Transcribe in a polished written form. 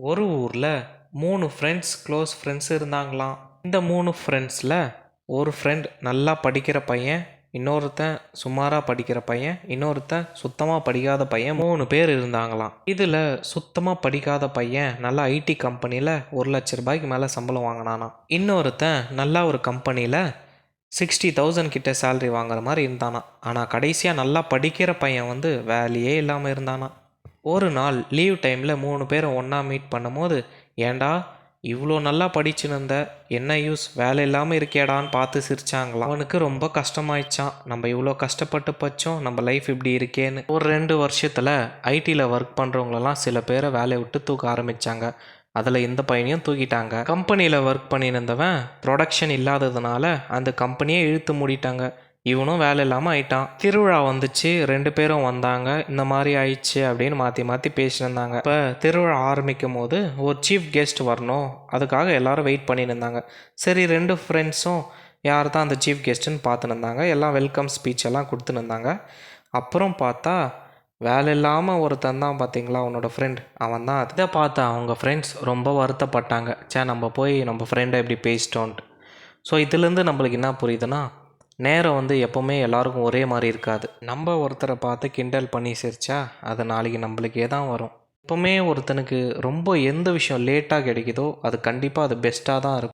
ஒரு ஊரில் 3 friends close friends இருந்தாங்களாம். இந்த 3 ஃப்ரெண்ட்ஸில் ஒரு ஃப்ரெண்ட் நல்லா படிக்கிற பையன், இன்னொருத்தன் சுமாராக படிக்கிற பையன், இன்னொருத்தன் சுத்தமாக படிக்காத பையன், 3 பேர் இருந்தாங்களாம். இதில் சுத்தமாக படிக்காத பையன் நல்லா ஐடி கம்பெனியில் 1,00,000 ரூபாய்க்கு மேலே சம்பளம் வாங்கினானா. இன்னொருத்தன் நல்லா ஒரு கம்பெனியில் 60,000 கிட்ட சேலரி வாங்குற மாதிரி இருந்தானா. ஆனால் கடைசியாக நல்லா படிக்கிற பையன் வேலையே இல்லாமல் இருந்தானா. ஒரு நாள் லீவ் டைமில் 3 பேரும் ஒன்றா மீட் பண்ணும்போது, ஏண்டா இவ்வளோ நல்லா படிச்சுன்னு இருந்த, என்ன யூஸ், வேலை இல்லாமல் இருக்கேடான்னு பார்த்து சிரிச்சாங்களாம். அவனுக்கு ரொம்ப கஷ்டமாயிடுச்சான். நம்ம இவ்வளோ கஷ்டப்பட்டு பச்சோம், நம்ம லைஃப் இப்படி இருக்கேன்னு. ஒரு 2 வருஷத்தில் ஐடியில் ஒர்க் பண்ணுறவங்களெல்லாம் சில பேரை வேலையை விட்டு தூக்க ஆரம்பித்தாங்க. அதில் இந்த பையனையும் தூக்கிட்டாங்க. கம்பெனியில் ஒர்க் பண்ணியிருந்தவன் ப்ரொடக்ஷன் இல்லாததுனால அந்த கம்பெனியே இழுத்து மூடிட்டாங்க. இவனும் வேலை இல்லாமல் ஆயிட்டான். திருவிழா வந்துச்சு, 2 பேரும் வந்தாங்க. இந்த மாதிரி ஆயிடுச்சு அப்படின்னு மாற்றி மாற்றி பேசியிருந்தாங்க. இப்போ திருவிழா ஆரம்பிக்கும் போது ஒரு சீஃப் கெஸ்ட் வரணும், அதுக்காக எல்லாரும் வெயிட் பண்ணிட்டு இருந்தாங்க. சரி, 2 ஃப்ரெண்ட்ஸும் யார் தான் அந்த சீஃப் கெஸ்ட்டுன்னு பார்த்துன்னு இருந்தாங்க. எல்லாம் வெல்கம் ஸ்பீச் எல்லாம் கொடுத்துன்னு இருந்தாங்க. அப்புறம் பார்த்தா வேலை இல்லாமல் ஒருத்தன் தான் பார்த்தீங்களா, உன்னோட ஃப்ரெண்ட், அவன் தான். இதை பார்த்தா அவங்க ஃப்ரெண்ட்ஸ் ரொம்ப வருத்தப்பட்டாங்க. நம்ம போய் நம்ம ஃப்ரெண்டை இப்படி பேசிட்டோன்ட்டு. ஸோ இதுலேருந்து நம்மளுக்கு என்ன புரியுதுன்னா, நேரம் எப்போவுமே எல்லாருக்கும் ஒரே மாதிரி இருக்காது. நம்ம ஒருத்தரை பார்த்து கிண்டல் பண்ணி சிரிச்சா அது நாளைக்கு நம்மளுக்கே தான் வரும். எப்போவுமே ஒருத்தனுக்கு ரொம்ப எந்த விஷயம் லேட்டாக கிடைக்குதோ அது கண்டிப்பாக அது பெஸ்ட்டாக தான் இருக்கும்.